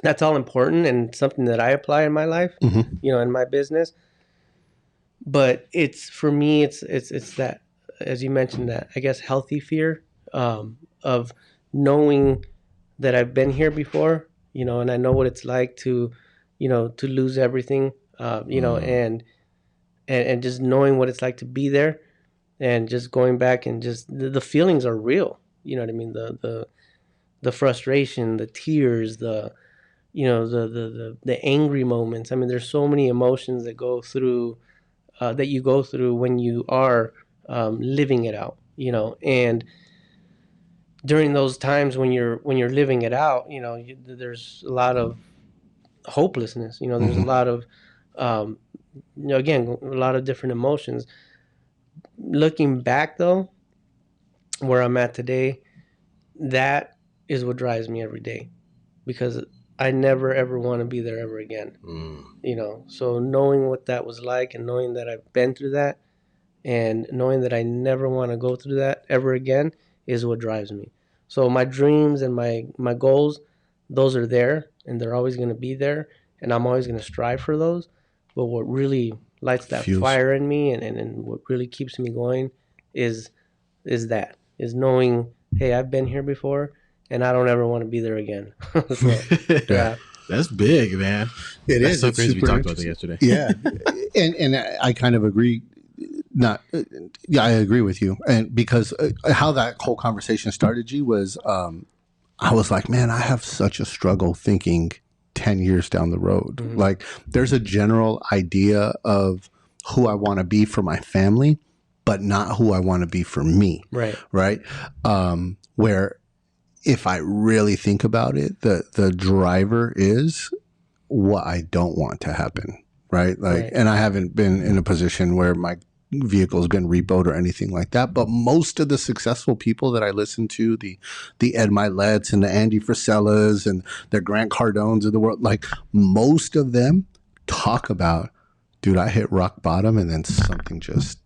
That's all important and something that I apply in my life, in my business. But for me, it's that, as you mentioned, that I guess healthy fear of knowing that I've been here before, and I know what it's like to lose everything, and just knowing what it's like to be there, and just going back and just the feelings are real. You know what I mean? The frustration, the tears, the angry moments. I mean, there's so many emotions that go through that you go through when you are living it out, and during those times when you're living it out, there's a lot of hopelessness. There's a lot of again, a lot of different emotions. Looking back though, where I'm at today, that is what drives me every day, because I never ever want to be there ever again. So knowing what that was like, and knowing that I've been through that, and knowing that I never want to go through that ever again is what drives me. So my dreams and my goals, those are there, and they're always going to be there, and I'm always going to strive for those. But what really lights that fire in me and what really keeps me going is knowing, hey, I've been here before, and I don't ever want to be there again. So, yeah. That's big, man. That's so crazy. We talked about that yesterday. Yeah. and I kind of agree. I agree with you. And because how that whole conversation started, G, was I was like, man, I have such a struggle thinking 10 years down the road. Like, there's a general idea of who I want to be for my family, but not who I want to be for me. Right. Where if I really think about it, the driver is what I don't want to happen. Right. And I haven't been in a position where my vehicle's been repoed or anything like that. But most of the successful people that I listen to, the Ed Milet's and the Andy Frisellas and the Grant Cardones of the world, like, most of them talk about, dude, I hit rock bottom and then something just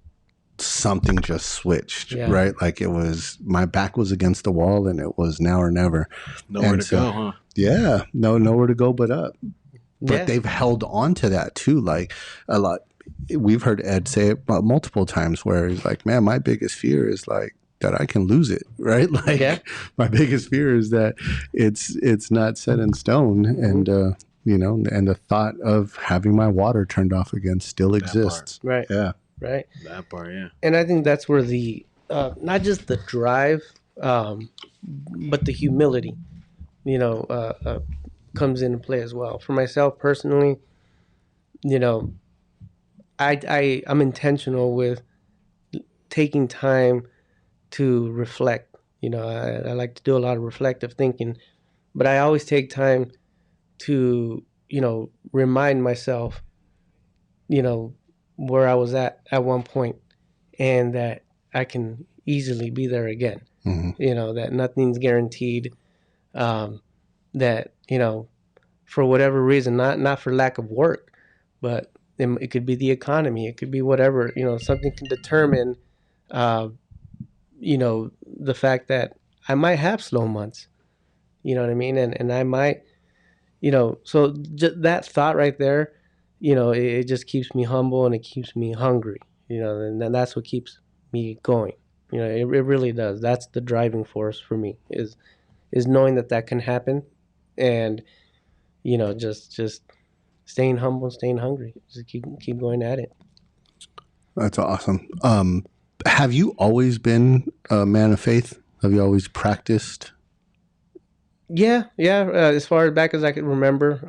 switched, right? Like, it was, my back was against the wall and it was now or never. Nowhere to go, huh? Yeah. Nowhere to go but up. but they've held on to that too. Like a lot, we've heard Ed say it multiple times where he's like, man, my biggest fear is like that I can lose it, right? Like my biggest fear is that it's not set in stone, and you know, and the thought of having my water turned off again still exists. Right. Yeah. Right. That part, yeah. And I think that's where the not just the drive, but the humility, you know, comes into play as well. For myself personally, you know, I'm intentional with taking time to reflect. You know, I like to do a lot of reflective thinking, but I always take time to, you know, remind myself, you know, where I was at one point, and that I can easily be there again. Mm-hmm. You know, that nothing's guaranteed. That, you know, for whatever reason, not for lack of work, but it could be the economy, it could be whatever, you know, something can determine, you know, the fact that I might have slow months, you know what I mean? And I might, you know, so that thought right there, you know, it just keeps me humble and it keeps me hungry, you know, and that's what keeps me going. You know, it really does. That's the driving force for me is knowing that can happen, and, you know, just staying humble and staying hungry. Just keep going at it. That's awesome. Have you always been a man of faith? Have you always practiced? Yeah. As far back as I can remember,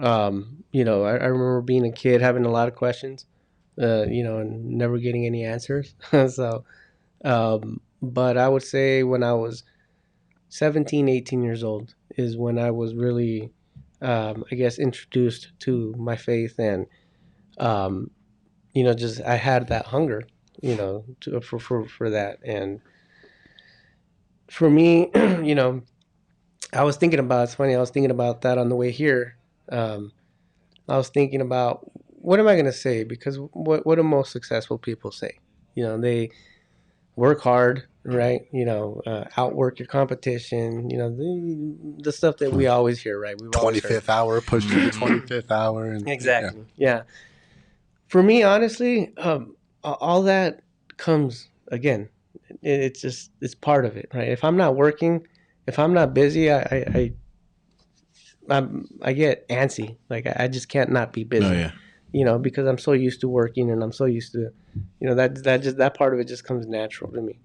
you know, I remember being a kid having a lot of questions, you know, and never getting any answers. So, but I would say when I was 17, 18 years old is when I was really, I guess, introduced to my faith, and, you know, just I had that hunger, you know, for that. And for me, you know, it's funny, I was thinking about that on the way here. I was thinking about, what am I going to say? Because what do most successful people say? You know, they work hard, right? You know, outwork your competition, you know, the stuff that we always hear, right? We've 25th hour, push to the 25th hour. And, exactly. Yeah. For me, honestly, all that comes again. It's part of it, right? If I'm not working, if I'm not busy, I get antsy. Like I just can't not be busy. Oh, yeah. You know, because I'm so used to working, and I'm so used to, you know, that part of it just comes natural to me.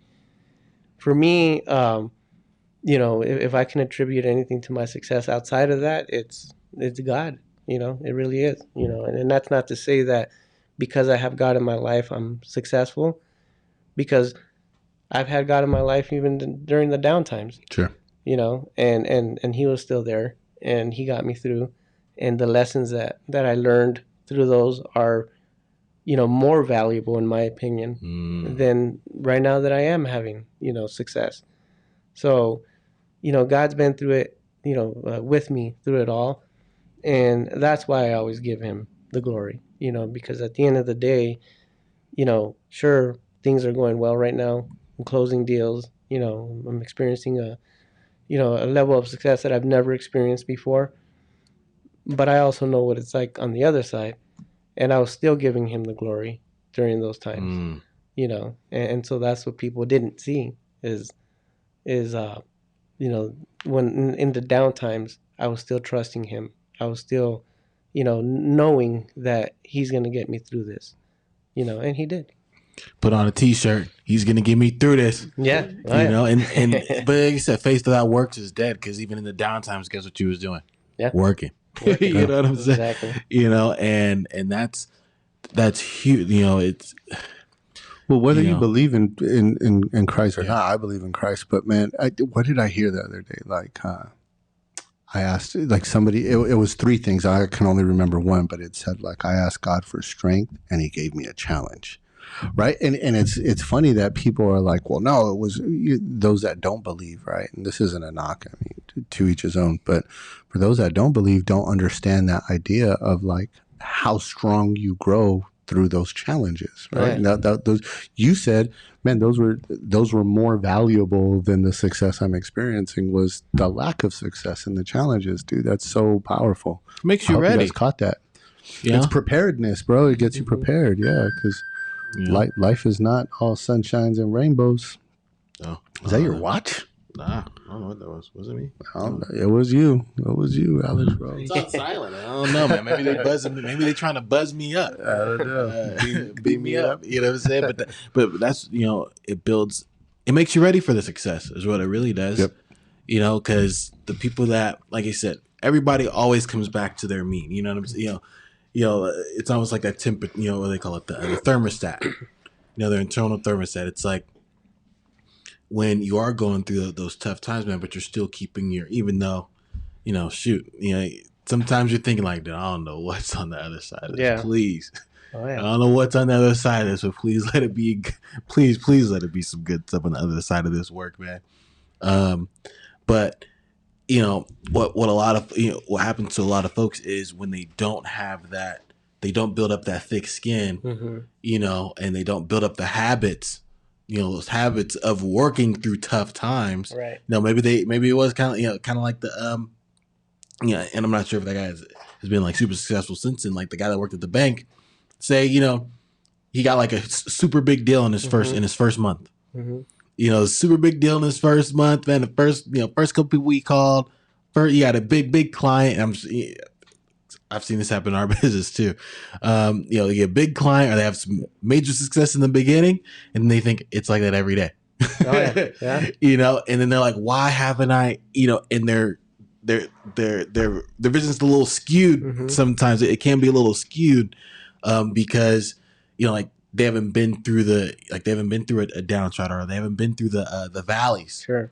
For me, you know, if I can attribute anything to my success outside of that, it's God. You know, it really is. You know, and that's not to say that because I have God in my life, I'm successful, because I've had God in my life even during the down times. Sure. You know, and He was still there, and He got me through, and the lessons that I learned through those are, you know, more valuable in my opinion than right now that I am having, you know, success. So, you know, God's been through it, you know, with me through it all, and that's why I always give Him the glory, you know, because at the end of the day, you know, sure, things are going well right now. I'm closing deals, you know, I'm experiencing a level of success that I've never experienced before. But I also know what it's like on the other side, and I was still giving Him the glory during those times, you know, and so that's what people didn't see is you know, when in the down times, I was still trusting Him. I was still, you know, knowing that He's going to get me through this, you know, and He did. Put on a T-shirt. He's gonna get me through this. Yeah, you know. And but like you said, faith without works is dead. Because even in the down times, guess what you was doing? Yeah, working. You know what I'm saying? Exactly. You know, and that's huge. You know, it's well, whether you believe in Christ or not, I believe in Christ. But man, what did I hear the other day? Like, I asked, like somebody, it was three things. I can only remember one, but it said like, I asked God for strength, and He gave me a challenge. Right. And it's funny that people are like, well, no, it was those that don't believe. Right. And this isn't a knock. I mean, to each his own. But for those that don't believe, don't understand that idea of like how strong you grow through those challenges. Right. Right. Those you said, man, those were more valuable than the success I'm experiencing was the lack of success and the challenges. Dude, that's so powerful. Makes you I hope ready. You guys caught that. Yeah. It's preparedness, bro. It gets you prepared. Yeah, because Yeah. life is not all sunshines and rainbows. Oh, Is that your watch? Nah, I don't know what that was. Was it me? It was you. It was you, Alex, bro. It's on silent. I don't know, man. Maybe they buzzing me. Maybe they trying to buzz me up. I don't know. Beat me up. You know what I'm saying? But that's, it builds. It makes you ready for the success. Is what it really does. Yep. Because the people that, like I said, everybody always comes back to their mean. You know what I'm saying? It's almost like that temper. What they call it, the thermostat. Their internal thermostat. It's like when you are going through those tough times, man, but you're still keeping even though, sometimes you're thinking like, I don't know what's on the other side of this. Yeah. Please. Oh, yeah. I don't know what's on the other side of this, but please let it be, please let it be some good stuff on the other side of this work, man. But what a lot of, what happens to a lot of folks is when they don't have that, they don't build up that thick skin, and they don't build up the habits, those habits of working through tough times. Right. Maybe it was kind of like the, and I'm not sure if that guy has been like super successful since then. Like the guy that worked at the bank, say, he got like a super big deal in his first month. Super big deal in his first month, man. The first couple people we called, you got a big client. I've seen this happen in our business too. You get a big client, or they have some major success in the beginning, and they think it's like that every day. Oh, yeah. And then they're like, why haven't I? And their vision's a little skewed. Sometimes it can be a little skewed, because like they haven't been through a downside, or they haven't been through the valleys. Sure.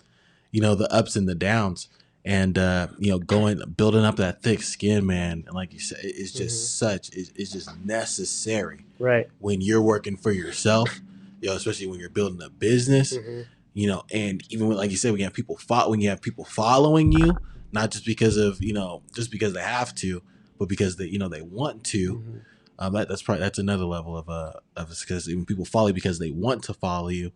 The ups and the downs. And building up that thick skin, man, and like you said, it's just it's just necessary, right? When you're working for yourself, especially when you're building a business, and even when, like you said, when you have people following you, not just because of just because they have to, but because they they want to. That's another level of success. When people follow you because they want to follow you,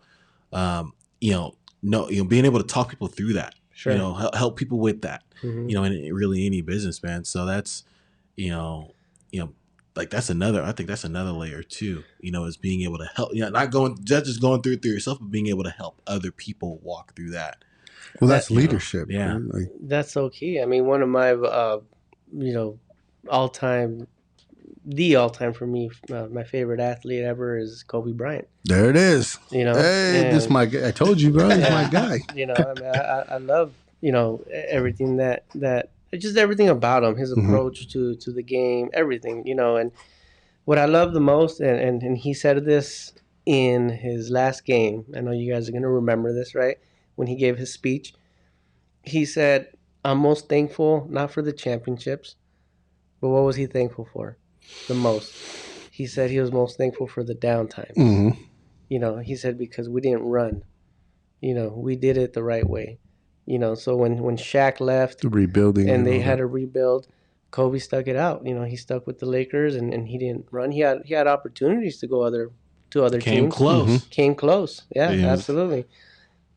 being able to talk people through that. Sure. Help people with that, in really any business, man. So that's, like that's another, I think that's another layer too, is being able to help, not just going through it through yourself, but being able to help other people walk through that. Well, that's leadership. Yeah. Right? That's so key. I mean, one of my, all-time for me, my favorite athlete ever is Kobe Bryant. There it is. Hey, this my guy. I told you, bro. He's my guy. I mean, I love, everything that just everything about him, his approach to the game, everything, and what I love the most, and he said this in his last game. I know you guys are going to remember this, right? When he gave his speech, he said, I'm most thankful, not for the championships, but what was he thankful for the most? He said he was most thankful for the downtime. He said, because we didn't run, we did it the right way. So when Shaq left, rebuilding, and they had to rebuild, Kobe stuck it out. He stuck with the Lakers, and he didn't run. He had opportunities to go to other teams. Came close. Yeah, absolutely.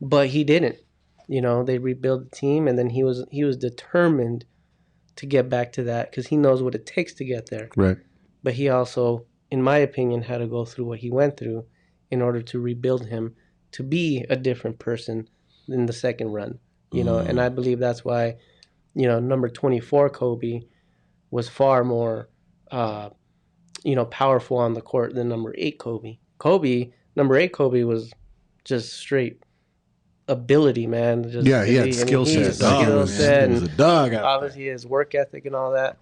But he didn't. They rebuilt the team, and then he was determined to get back to that because he knows what it takes to get there. Right. But he also, in my opinion, had to go through what he went through in order to rebuild him to be a different person in the second run. And I believe that's why, number 24 Kobe was far more, powerful on the court than number 8 Kobe. Number 8 Kobe was just straight ability, man. He had skill set. He was a dog. Obviously, his work ethic and all that.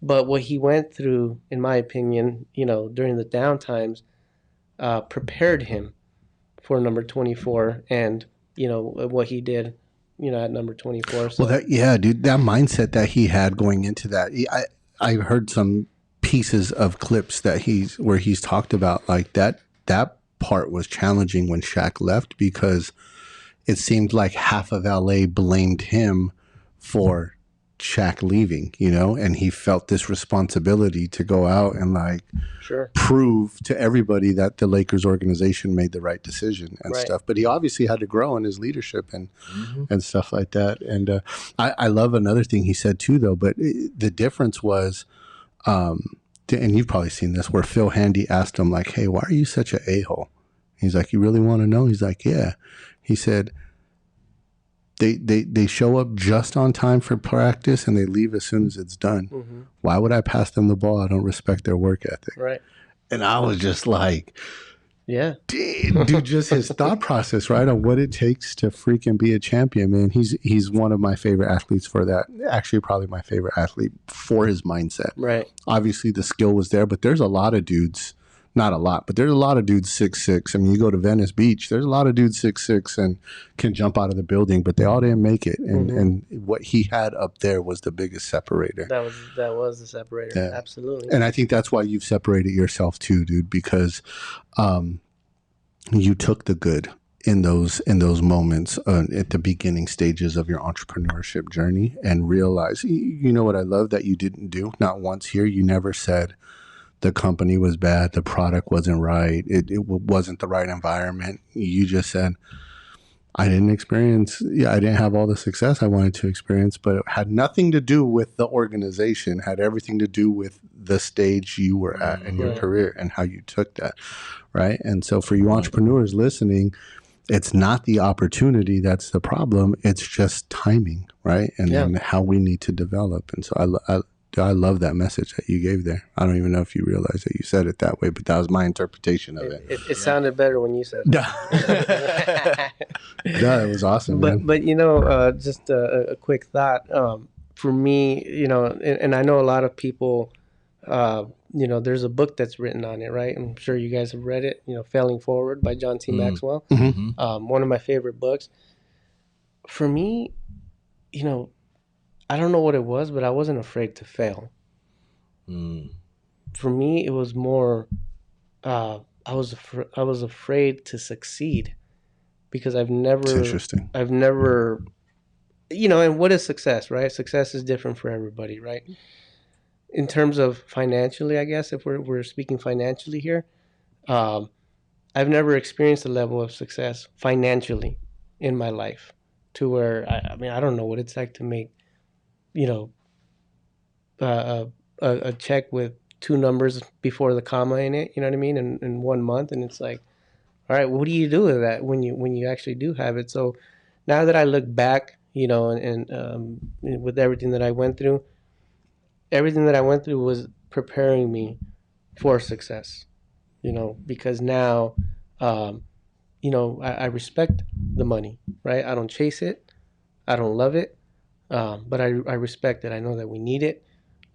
But what he went through, in my opinion, during the downtimes, prepared him for number 24 and, what he did, at number 24. So. Well, dude, that mindset that he had going into that, I heard some pieces of clips that where he's talked about like that part was challenging when Shaq left because it seemed like half of LA blamed him for Shaq leaving, and he felt this responsibility to go out and prove to everybody that the Lakers organization made the right decision and stuff. But he obviously had to grow in his leadership and stuff like that. And I love another thing he said too, though. But the difference was and you've probably seen this, where Phil Handy asked him, like, hey, why are you such an a-hole? He's like, you really want to know? He's like, yeah. He said, they show up just on time for practice and they leave as soon as it's done. Mm-hmm. Why would I pass them the ball? I don't respect their work ethic. Right. And I was just like, yeah, dude, just his thought process, right, on what it takes to freaking be a champion, man. He's one of my favorite athletes for that. Actually, probably my favorite athlete for his mindset. Right. Obviously, the skill was there, but there's a lot of dudes. Not a lot, but there's a lot of dudes 6'6". I mean, you go to Venice Beach, there's a lot of dudes 6'6" and can jump out of the building, but they all didn't make it. And and what he had up there was the biggest separator. That was the separator. Yeah. Absolutely. And I think that's why you've separated yourself too, dude, because you took the good in those moments at the beginning stages of your entrepreneurship journey and realized, you know what I love that you didn't do? Not once here, you never said, the company was bad, the product wasn't right, it wasn't the right environment. You just said, I didn't have all the success I wanted to experience, but it had nothing to do with the organization, had everything to do with the stage you were at in your career and how you took that, right? And so for you entrepreneurs listening, it's not the opportunity that's the problem, it's just timing, right? And then how we need to develop. And so I love that message that you gave there. I don't even know if you realize that you said it that way, but that was my interpretation of it. It sounded better when you said it. Yeah, it was awesome. But you know, just a quick thought. For me, you know, and I know a lot of people, you know, there's a book that's written on it, right? I'm sure you guys have read it, you know, Failing Forward by John T. Maxwell. Mm-hmm. One of my favorite books. For me, you know, I don't know what it was, but I wasn't afraid to fail. For me, it was more, I was afraid to succeed because I've never, you know, and what is success, right? Success is different for everybody, right? In terms of financially, I guess, if we're speaking financially here, I've never experienced a level of success financially in my life to where, I mean, I don't know what it's like to make, you know, a check with 2 numbers before the comma in it, you know what I mean, in 1 month, and it's like, all right, what do you do with that when you actually do have it? So now that I look back, you know, and with everything that I went through was preparing me for success, you know, because now, you know, I respect the money, right? I don't chase it, I don't love it. But I respect it. I know that we need it.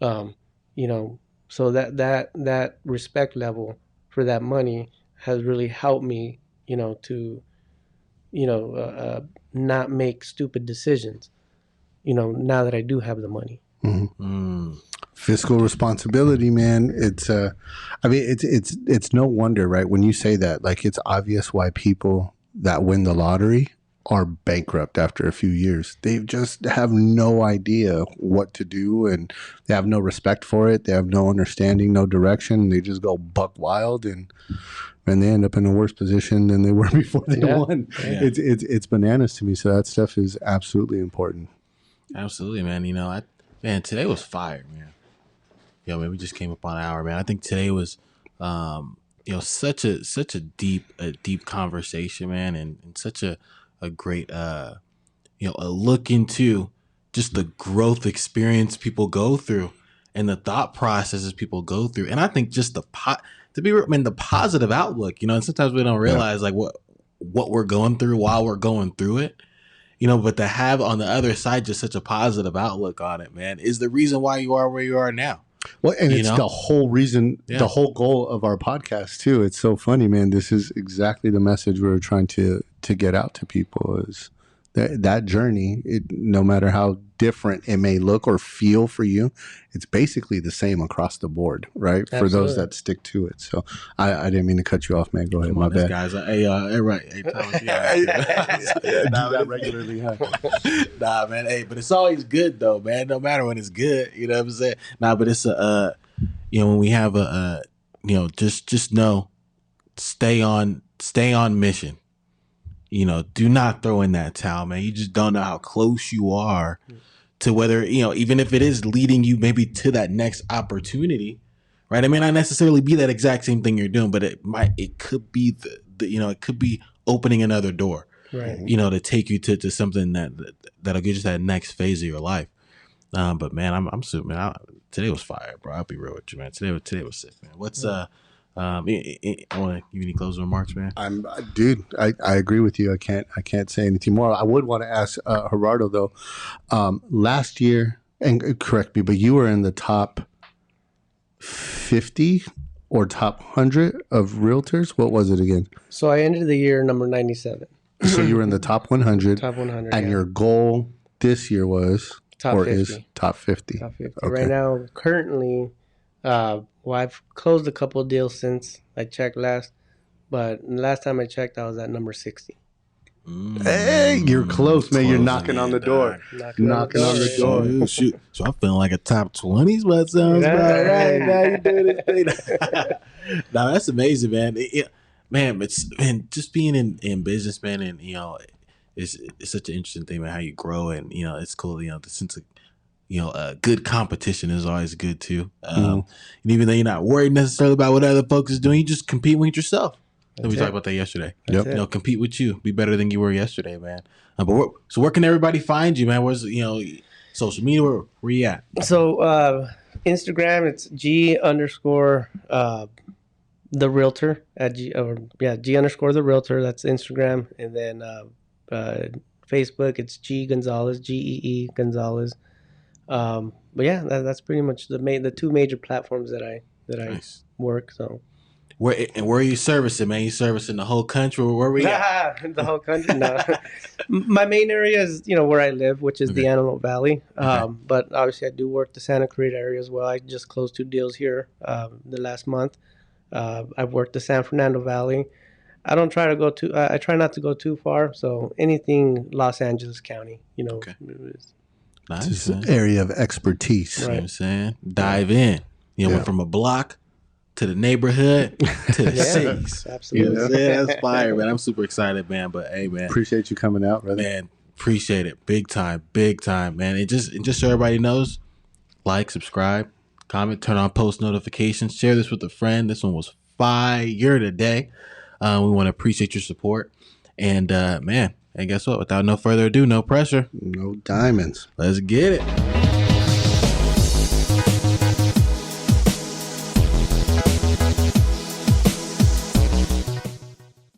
You know, so that respect level for that money has really helped me, you know, to, you know, not make stupid decisions, you know, now that I do have the money. Fiscal responsibility, man. It's I mean, it's no wonder, right? When you say that, like, it's obvious why people that win the lottery are bankrupt after a few years. They just have no idea what to do, and they have no respect for it. They have no understanding, no direction. They just go buck wild, and they end up in a worse position than they were before they won. Yeah. It's bananas to me. So that stuff is absolutely important. Absolutely, man. You know, today was fire, man. Yo, man, we just came up on an hour, man. I think today was, you know, such a deep conversation, man, and such a great, you know, a look into just the growth experience people go through and the thought processes people go through. And I think just the positive outlook, you know, and sometimes we don't realize like what we're going through while we're going through it, you know, but to have on the other side just such a positive outlook on it, man, is the reason why you are where you are now. Well, and it's the whole reason, the whole goal of our podcast too. It's so funny, man. This is exactly the message we're trying to get out to people, is that journey, no matter how different it may look or feel for you, it's basically the same across the board, right? Absolutely. For those that stick to it. So I didn't mean to cut you off, man. Go ahead. My bad. Guys, hey, right. Hey, Thomas, do that regularly. Huh? Nah, man. Hey, but it's always good though, man. No matter when it's good, you know what I'm saying? Nah, but it's you know, when we have you know, just know, stay on mission. You know, do not throw in that towel, man. You just don't know how close you are to whether, you know, even if it is leading you maybe to that next opportunity, right? It may not necessarily be that exact same thing you're doing, but it could be it could be opening another door, Right. To take you to something that'll get you to that next phase of your life. But man, I'm super, man. Today was fire, bro. I'll be real with you, man. Today was sick, man. What's I want to give you any closing remarks, man. Dude, I agree with you. I can't say anything more. I would want to ask Gerardo though. Last year, and correct me, but you were in the top 50 or top 100 of realtors. What was it again? So I ended the year number 97. So you were in the top 100. Top 100. And your goal this year was top 50. Is top 50. Top 50. Okay. Right now, currently, I've closed a couple of deals since I checked last, but last time I checked, I was at number 60. Hey, you're close, man. You're knocking on the door. Knocking on the door. Shoot. So I'm feeling like a top 20s, but sounds about right. Now you doing it. Now that's amazing, man. Man, just being in business, man, and it's such an interesting thing, man. How you grow, and it's cool. The sense of good competition is always good too. And even though you're not worried necessarily about what other folks is doing, you just compete with yourself. We talked about that yesterday. Yep. Compete with you. Be better than you were yesterday, man. But where can everybody find you, man? Where's social media? Where you at? So Instagram, it's G _ the Realtor at G _ the Realtor. That's Instagram, and then Facebook, it's G Gonzalez, GEE Gonzalez. But yeah, that's pretty much the two major platforms that I Nice. work. So. Where are you servicing, man? You servicing the whole country? Where we at? The whole country? No. My main area is, where I live, which is the Antelope Valley. But obviously I do work the Santa Clarita area as well. I just closed 2 deals here the last month. I've worked the San Fernando Valley. I try not to go too far. So anything Los Angeles County, Okay. Nice, It's man. an area of expertise. You know what I'm saying? Dive in. Went from a block to the neighborhood to the cities. Absolutely. That's fire, man. I'm super excited, man. But hey, man, Appreciate you coming out, brother. man, appreciate it, big time, man. And just so everybody knows, like, subscribe, comment, turn on post notifications, share this with a friend. This one was fire today. We want to appreciate your support, and man, and guess what? Without no further ado, no pressure, No diamonds. let's get it.